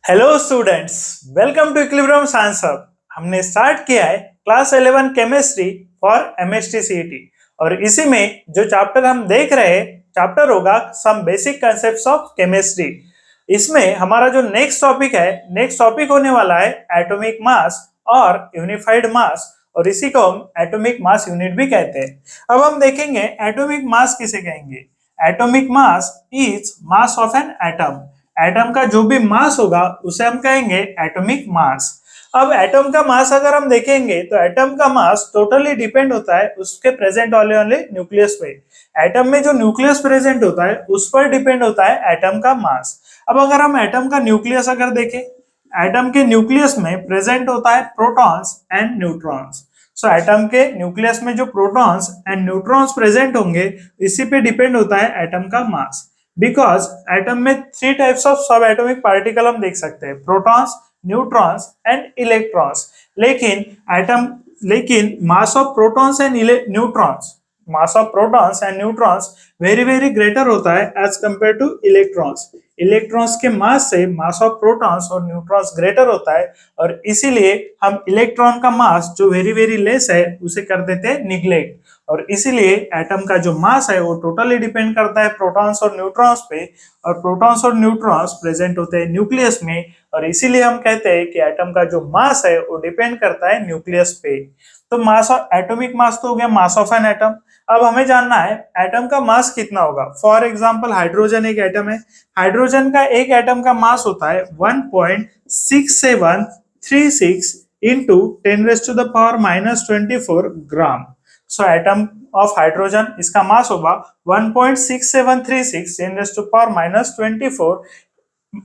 Hello students, welcome to equilibrium science hub. हमने start किया है class 11 chemistry for MST CET और इसी में जो चैप्टर हम देख रहे हैं चैप्टर होगा some basic concepts of chemistry. इसमें हमारा जो नेक्स्ट टॉपिक होने वाला है एटॉमिक मास और यूनिफाइड मास, और इसी को हम एटॉमिक मास यूनिट भी कहते हैं। अब हम देखेंगे एटॉमिक मास किसे कहेंगे। Atomic mass is mass of an atom. Atom का जो भी मास होगा उसे हम कहेंगे एटॉमिक मास। अब एटम का मास अगर हम देखेंगे तो एटम का मास टोटली डिपेंड होता है उसके प्रेजेंट होने वाले न्यूक्लियस पे। एटम में जो न्यूक्लियस प्रेजेंट होता है उस पर डिपेंड होता है एटम का मास। अब अगर हम एटम का न्यूक्लियस अगर देखें, एटम के न्यूक्लियस में प्रेजेंट होता है protons and neutrons. So atom के न्यूक्लियस में जो प्रोटॉन्स एंड न्यूट्रॉन्स प्रेजेंट होंगे इसी पे डिपेंड होता है एटम का मास। बिकॉज एटम में three types of subatomic particle हम देख सकते हैं, प्रोटॉन्स, न्यूट्रॉन्स एंड इलेक्ट्रॉन्स। लेकिन mass of protons and neutrons very greater होता है as compare to electrons. Electrons के मास से मास ऑफ प्रोटॉन्स और न्यूट्रॉन्स ग्रेटर होता है और इसीलिए हम इलेक्ट्रॉन का मास जो वेरी लेस है उसे कर देते हैं निग्लेक्ट। और इसीलिए एटम का जो मास है वो टोटली डिपेंड करता है प्रोटॉन्स और न्यूट्रॉन्स पे, और प्रोटॉन्स और न्यूट्रॉन्स प्रेजेंट होते हैं न्यूक्लियस में, और इसीलिए हम कहते हैं कि एटम का जो मास है वो डिपेंड करता है न्यूक्लियस पे। तो मास ऑफ एटॉमिक मास तो हो गया मास ऑफ एन एटम। अब हमें जानना है एटम का मास कितना होगा। फॉर एग्जांपल हाइड्रोजन एक एटम है। हाइड्रोजन का एक एटम का मास होता है 1.6736 into 10⁻⁻24 gram. So atom of hydrogen इसका मास होगा 1.6736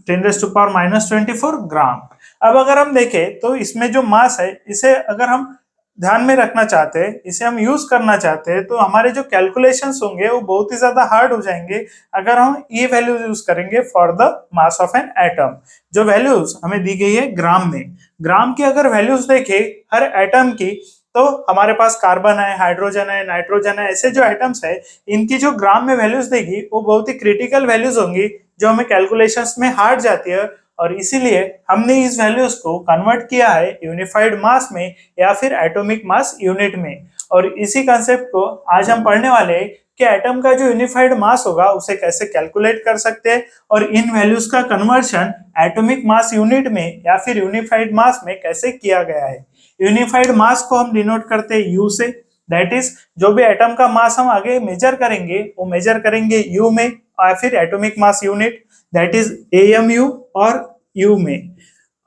10⁻24 ग्राम। अब अगर हम देखें तो इसमें जो मास है इसे अगर हम ध्यान में रखना चाहते हैं, इसे हम यूज करना चाहते हैं, तो हमारे जो कैलकुलेशंस होंगे वो बहुत ही ज्यादा हार्ड हो जाएंगे अगर हम ये वैल्यूज यूज करेंगे for the mass of an atom. जो वैल्यूज हमें दी गई है ग्राम में, ग्राम की अगर वैल्यूज देखें हर एटम की, तो हमारे पास कार्बन है, हाइड्रोजन है, नाइट्रोजन है, ऐसे जो एटम्स है इनकी जो ग्राम में वैल्यूज देगी वो बहुत ही क्रिटिकल वैल्यूज होंगी जो हमें कैलकुलेशंस में हार्ड जाती है, और इसीलिए हमने इस वैल्यूज को कन्वर्ट किया है यूनिफाइड मास में या फिर एटॉमिक मास यूनिट में। और इसी कंसेप्ट को आज हम पढ़ने वाले हैं कि एटम का जो यूनिफाइड मास होगा उसे कैसे कैलकुलेट कर सकते हैं और इन वैल्यूज का कन्वर्शन एटॉमिक मास यूनिट में या फिर यूनिफाइड मास में कैसे किया गया है। यूनिफाइड मास को हम डिनोट करते हैं यू से, दैट इज जो भी एटम का मास हम आगे मेजर करेंगे वो मेजर करेंगे यू में, और फिर atomic mass unit that is AMU और यू में,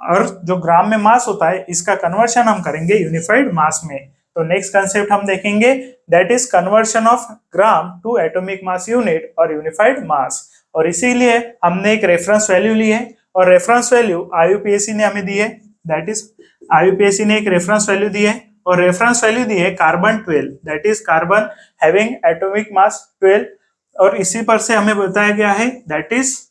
और जो ग्राम में मास होता है इसका कन्वर्शन हम करेंगे यूनिफाइड मास में। तो नेक्स्ट कंसेप्ट हम देखेंगे that is conversion of gram to atomic mass unit और यूनिफाइड मास। और इसीलिए हमने एक रेफरेंस वैल्यू ली है और रेफरेंस वैल्यू आईयूपीएसी ने हमें दी है, दैट इज आईयूपीएसी ने एक रेफरेंस वैल्यू दी है और रेफरेंस वैल्यू दी है carbon 12, that is carbon having atomic mass 12, और इसी पर से हमें बताया गया है दैट इज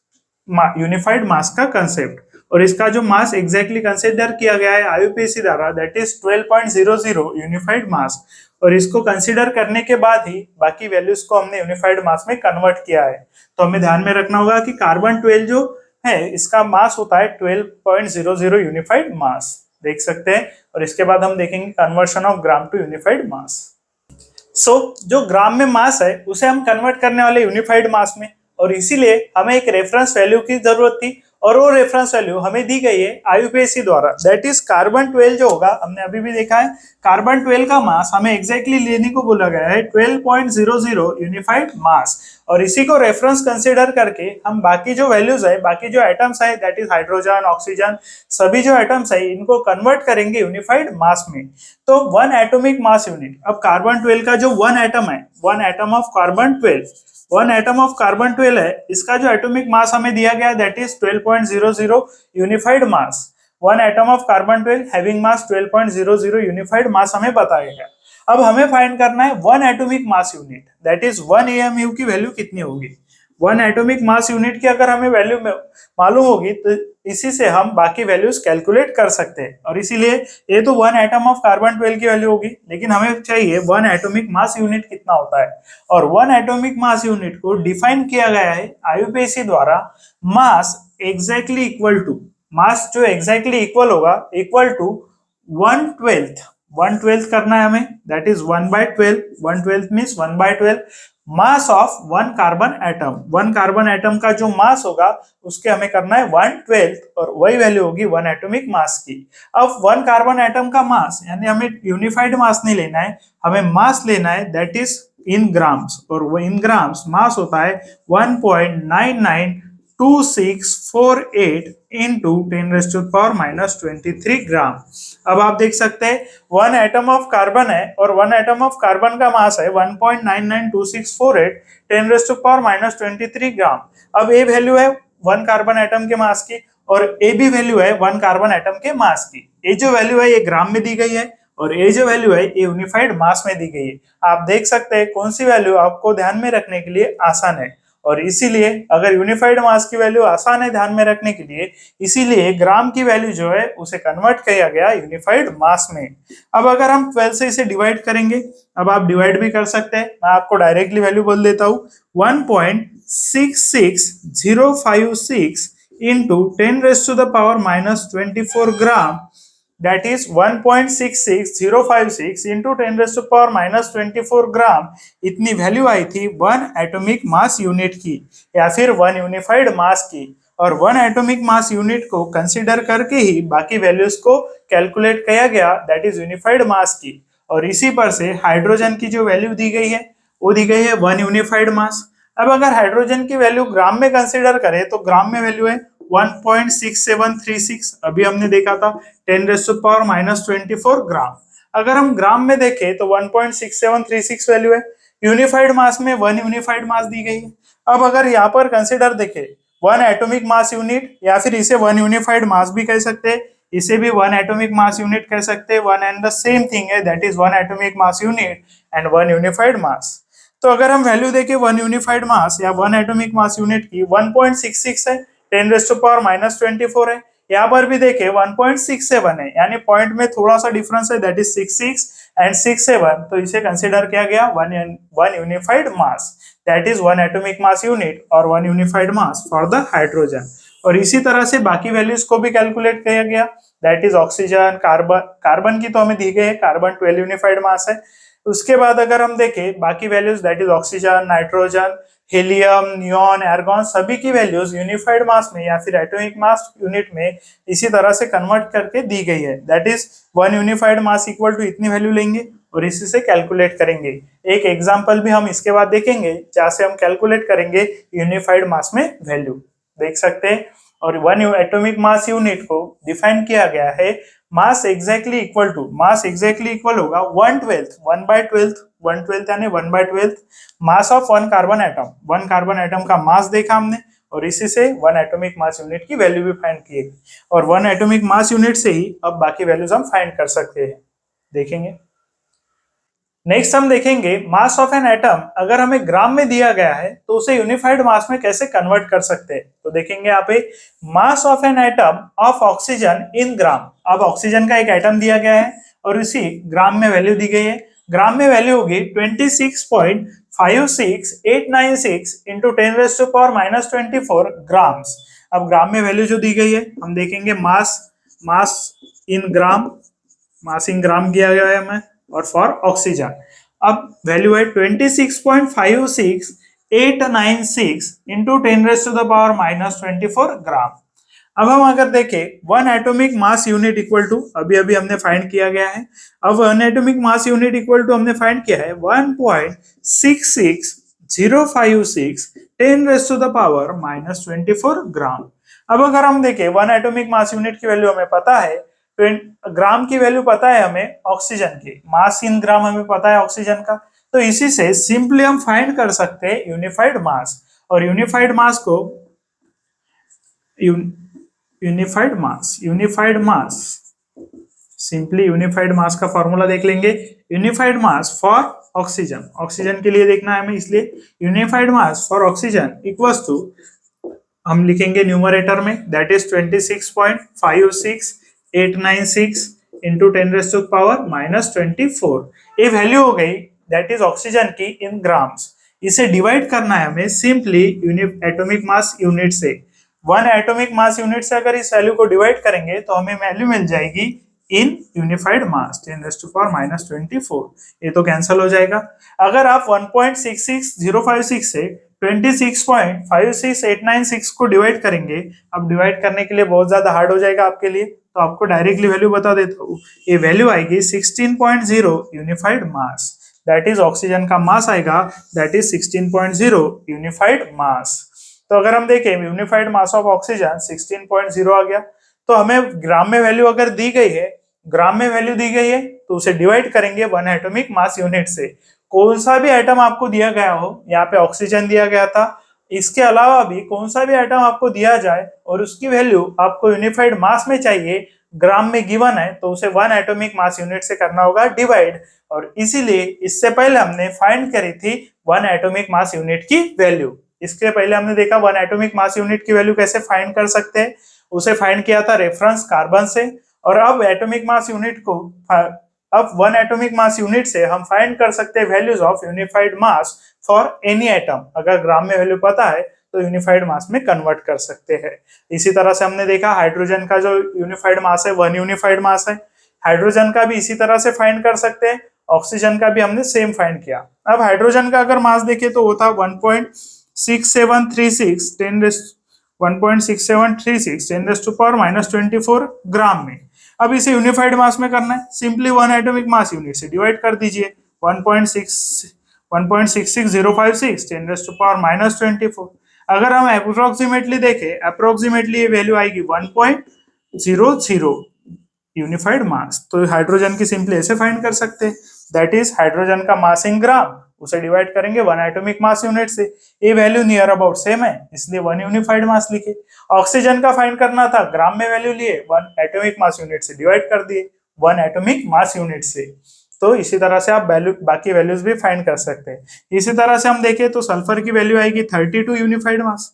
यूनिफाइड मास का कंसेप्ट। और इसका जो मास एग्जैक्टली कंसीडर किया गया है आईयूपीएसी द्वारा दैट इज 12.00 यूनिफाइड मास, और इसको कंसीडर करने के बाद ही बाकी वैल्यूज को हमने यूनिफाइड मास में कन्वर्ट किया है। तो हमें ध्यान में रखना होगा कि कार्बन 12 जो है इसका मास होता है 12.00 यूनिफाइड मास, देख सकते हैं। और इसके बाद हम देखेंगे conversion of gram to unified mass. जो ग्राम में मास है उसे हम कन्वर्ट करने वाले यूनिफाइड मास में, और इसीलिए हमें एक रेफरेंस वैल्यू की जरूरत थी और वो रेफरेंस वैल्यू हमें दी गई है आईयूपीएसी द्वारा, दैट इज कार्बन 12 जो होगा हमने अभी भी देखा है कार्बन 12 का मास हमें एग्जैक्टली लेने को बोला गया है 12.00 यूनिफाइड मास, और इसी को रेफरेंस कंसीडर करके हम बाकी जो वैल्यूज है, बाकी जो एटम्स है दैट इज हाइड्रोजन, ऑक्सीजन, सभी जो एटम्स है इनको कन्वर्ट करेंगे यूनिफाइड मास में। तो वन एटॉमिक मास यूनिट, अब कार्बन 12 का जो वन एटम है, वन एटम ऑफ कार्बन 12 है, इसका जो एटॉमिक मास हमें दिया गया that is 12.00 unified mass. One atom of carbon 12 having mass 12.00 unified mass हमें बताया गया। अब हमें फाइंड करना है one atomic mass unit, that is 1 AMU की वैल्यू कितनी होगी। वन एटॉमिक मास यूनिट की अगर हमें वैल्यू मालूम होगी तो इसी से हम बाकी वैल्यूज कैलकुलेट कर सकते हैं, और इसीलिए ये तो वन एटम ऑफ कार्बन 12 की वैल्यू होगी, लेकिन हमें चाहिए वन एटॉमिक मास यूनिट कितना होता है। और वन एटॉमिक मास यूनिट को डिफाइन किया गया है आईयूपीएसी द्वारा मास एग्जैक्टली इक्वल टू मास जो एग्जैक्टली इक्वल होगा इक्वल टू 1/12 करना है हमें, that is 1/12, 1/12 means 1/12 mass of one carbon atom. One carbon atom का जो मास होगा उसके हमें करना है 1/12 और वही वैल्यू होगी वन एटॉमिक मास की। अब वन कार्बन एटम का मास यानी हमें यूनिफाइड मास नहीं लेना है, हमें मास लेना है दैट इज इन ग्राम्स, और वो इन ग्राम्स मास होता है 1.992648 into 10⁻⁻³ ग्राम। अब आप देख सकते हैं वन एटम ऑफ कार्बन है और वन एटम ऑफ कार्बन का मास है 1.992648 10⁻⁻23 ग्राम। अब ये वैल्यू है वन कार्बन एटम के मास की और ए भी वैल्यू है वन कार्बन एटम के मास की। ये जो वैल्यू है ये ग्राम में दी गई है और ये जो वैल्यू है ये यूनिफाइड मास में दी गई है। आप देख सकते हैं कौन सी वैल्यू आपको ध्यान में रखने के लिए आसान है, और इसीलिए अगर यूनिफाइड मास की वैल्यू आसान है ध्यान में रखने के लिए, इसीलिए ग्राम की वैल्यू जो है उसे कन्वर्ट किया गया यूनिफाइड मास में। अब अगर हम 12 से इसे डिवाइड करेंगे, अब आप डिवाइड भी कर सकते हैं, मैं आपको डायरेक्टली वैल्यू बोल देता हूँ 1.66056 into 10⁻⁻24 gram, that is 1.66056 into 10⁻⁻24 ग्राम। इतनी वैल्यू आई थी वन एटॉमिक मास यूनिट की या फिर वन यूनिफाइड मास की, और वन एटॉमिक मास यूनिट को कंसीडर करके ही बाकी वैल्यूज को कैलकुलेट किया गया दैट इज यूनिफाइड मास की। और इसी पर से हाइड्रोजन की जो वैल्यू दी गई है वो दी गई है वन यूनिफाइड मास। अब अगर हाइड्रोजन की वैल्यू ग्राम में कंसीडर करें तो ग्राम में वैल्यू है 1.6736, अभी हमने देखा था 10⁻⁻24 ग्राम। अगर हम ग्राम में देखें तो 1.6736 वैल्यू है, यूनिफाइड मास में वन यूनिफाइड मास दी गई है। अब अगर यहाँ पर कंसिडर देखें वन एटॉमिक मास यूनिट या फिर इसे वन यूनिफाइड मास भी कह सकते हैं, इसे भी वन एटॉमिक मास यूनिट कह सकते हैं, one and the same thing है that is one atomic mass unit and one unified mass. तो अगर हम वैल्यू देखें वन यूनिफाइड मास या वन एटॉमिक मास यूनिट की 1.66 है, 10⁻⁻24 है, यहाँ पर भी देखें 1.67 है, यानी पॉइंट में थोड़ा सा डिफरेंस है दैट इज 66 एंड 67, तो इसे कंसीडर किया गया one unified mass that is one atomic mass unit और one unified mass for the hydrogen. और इसी तरह से बाकी वैल्यूज को भी कैलकुलेट किया गया दैट इज ऑक्सीजन, कार्बन की तो हमें दी गई है, कार्बन 12 यूनिफाइड मास है। उसके बाद अगर हम देखें बाकी values that is oxygen, nitrogen, helium, neon, argon, सभी की वैल्यूज यूनिफाइड मास में या फिर एटॉमिक मास यूनिट में इसी तरह से कन्वर्ट करके दी गई है that is one unified mass equal to इतनी वैल्यू लेंगे और इसी से कैलकुलेट करेंगे। एक एग्जांपल भी हम इसके बाद देखेंगे जहां से हम कैलकुलेट करेंगे यूनिफाइड मास में वैल्यू, देख सकते हैं। और वन एटॉमिक मास यूनिट को डिफाइन किया गया है mass exactly equal to, mass exactly equal होगा 1/12, 1/12 यानी 1/12 mass of one carbon atom. One carbon atom का मास देखा हमने और इसी से वन एटॉमिक मास यूनिट की वैल्यू भी फाइंड की, और वन एटॉमिक मास यूनिट से ही अब बाकी वैल्यूज हम फाइंड कर सकते हैं, देखेंगे। नेक्स्ट हम देखेंगे मास ऑफ एन एटम अगर हमें ग्राम में दिया गया है तो उसे यूनिफाइड मास में कैसे कन्वर्ट कर सकते हैं। तो देखेंगे यहाँ पे mass of an atom of oxygen in gram. अब ऑक्सीजन का एक एटम दिया गया है और इसी ग्राम में वैल्यू दी गई है, ग्राम में वैल्यू होगी 26.56896 इंटू 10⁻⁻24 ग्राम्स। अब ग्राम में वैल्यू जो दी गई है हम देखेंगे मास इन ग्राम, मास इन ग्राम किया गया है हमें, और फॉर ऑक्सीजन अब वैल्यू है 26.56896 इंटू 10⁻⁻24 ग्राम। अब हम अगर देखें one atomic mass unit equal to, अभी हमने फाइंड किया गया है, अब one atomic mass unit equal to हमने फाइंड किया है 1.66056 10⁻⁻24 ग्राम। अब अगर हम देखें वन एटॉमिक मास यूनिट की वैल्यू हमें पता है, ग्राम की वैल्यू पता है हमें ऑक्सीजन की, मास इन ग्राम हमें पता है ऑक्सीजन का, तो इसी से सिंपली हम फाइंड कर सकते हैं यूनिफाइड मास। और unified mass simply unified mass का फॉर्मूला देख लेंगे। Unified mass for oxygen, oxygen के लिए देखना है हमें, इसलिए unified mass for oxygen equals to हम लिखेंगे न्यूमरेटर में दैट इज 26.56896 इंटू 10⁻⁻24। ये वैल्यू हो गई दैट इज ऑक्सीजन की इन ग्राम्स। इसे डिवाइड करना है हमें सिंपली एटॉमिक मास यूनिट से, 1 एटॉमिक मास यूनिट से अगर इस वैल्यू को डिवाइड करेंगे तो हमें वैल्यू मिल जाएगी इन यूनिफाइड मास 10⁻⁻24। ये तो कैंसिल हो जाएगा। अगर आप 1.66056 से 26.56896 को डिवाइड करेंगे, अब डिवाइड करने के लिए बहुत ज्यादा हार्ड हो जाएगा आपके लिए, तो आपको डायरेक्टली वैल्यू बता देता हूँ। ये वैल्यू आएगी 16.0 unified mass, that is oxygen का मास आएगा, दैट इज 16.0 यूनिफाइड मास। तो अगर हम देखें यूनिफाइड मास ऑफ ऑक्सीजन 16.0 आ गया, तो हमें ग्राम में वैल्यू अगर दी गई है, ग्राम में वैल्यू दी गई है तो उसे डिवाइड करेंगे 1 एटॉमिक मास यूनिट से। कौन सा भी एटम आपको दिया गया हो, यहाँ पे ऑक्सीजन दिया गया था, इसके अलावा भी कौन सा भी एटम आपको दिया जाए और उसकी वैल्यू आपको यूनिफाइड मास में चाहिए, ग्राम में गिवन है, तो उसे 1 एटॉमिक मास यूनिट से करना होगा डिवाइड। और इसीलिए इससे पहले हमने फाइंड करी थी 1 एटॉमिक मास यूनिट की वैल्यू। इसके पहले हमने देखा 1 एटॉमिक मास यूनिट की वैल्यू कैसे फाइंड कर सकते हैं, उसे फाइंड किया था रेफरेंस कार्बन से। और अब एटॉमिक मास यूनिट को, अब 1 एटॉमिक मास यूनिट से हम फाइंड कर सकते हैं values of unified mass for any atom. अगर ग्राम में वैल्यू पता है तो यूनिफाइड मास में कन्वर्ट कर सकते हैं। इसी तरह से हमने देखा हाइड्रोजन का जो यूनिफाइड मास है 1 यूनिफाइड मास है, हाइड्रोजन का भी इसी तरह से फाइंड कर सकते हैं, ऑक्सीजन का भी हमने सेम फाइंड किया। अब हाइड्रोजन का अगर मास देखें तो वो था 1.6736 10⁻⁻24 ग्राम में। अब इसे यूनिफाइड मास में करना है, सिंपली 1 एटॉमिक मास यूनिट से डिवाइड कर दीजिए 1.66056 10⁻⁻24। अगर हम अप्रोक्सीमेटली देखें, अप्रोक्सीमेटली ये वैल्यू आएगी 1.00 यूनिफाइड मास। तो हाइड्रोजन की सिंपली ऐसे फाइंड कर सकते हैं, दैट इज हाइड्रोजन का मास इन ग्राम, उसे डिवाइड करेंगे 1 एटॉमिक मास यूनिट से। ये वैल्यू नियर अबाउट सेम है, इसलिए 1 यूनिफाइड मास लिखे। ऑक्सीजन का फाइंड करना था, ग्राम में वैल्यू लिए 1 एटॉमिक मास यूनिट से डिवाइड कर दिए 1 एटॉमिक मास यूनिट से। तो इसी तरह से आप वैल्यू, बाकी वैल्यूज भी फाइंड कर सकते हैं। इसी तरह से हम देखें तो सल्फर की वैल्यू आएगी 32 यूनिफाइड मास,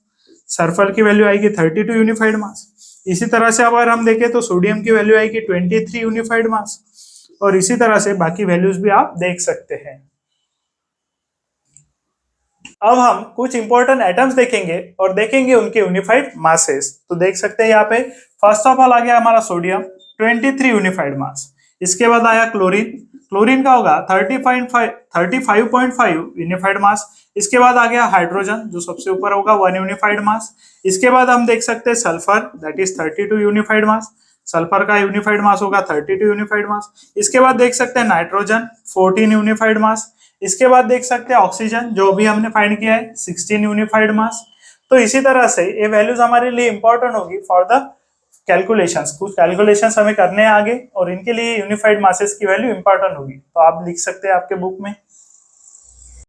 सल्फर की वैल्यू आएगी 32 यूनिफाइड मास। इसी तरह से अगर हम देखें तो सोडियम की वैल्यू आएगी 23 यूनिफाइड मास। और इसी तरह से बाकी वैल्यूज भी आप देख सकते हैं। अब हम कुछ इंपॉर्टेंट एटम्स देखेंगे और देखेंगे उनके यूनिफाइड मासेस। तो देख सकते हैं यहाँ पे फर्स्ट ऑफ ऑल आ गया हमारा सोडियम 23 यूनिफाइड मास। इसके बाद आया क्लोरीन, क्लोरीन का होगा 35.5 यूनिफाइड मास। इसके बाद आ गया हाइड्रोजन जो सबसे ऊपर होगा 1 यूनिफाइड मास। इसके बाद हम देख सकते हैं sulphur, that is 32 unified mass, sulphur का यूनिफाइड मास होगा 32 यूनिफाइड मास। इसके बाद देख सकते हैं नाइट्रोजन 14 यूनिफाइड मास। इसके बाद देख सकते हैं ऑक्सीजन जो भी हमने फाइंड किया है 16 यूनिफाइड मास। तो इसी तरह से ये वैल्यूज हमारे लिए इंपॉर्टेंट होगी फॉर द कैलकुलेशंस। कुछ कैलकुलेशंस हमें करने हैं आगे और इनके लिए यूनिफाइड मासेस की वैल्यू इंपॉर्टेंट होगी, तो आप लिख सकते हैं आपके बुक में।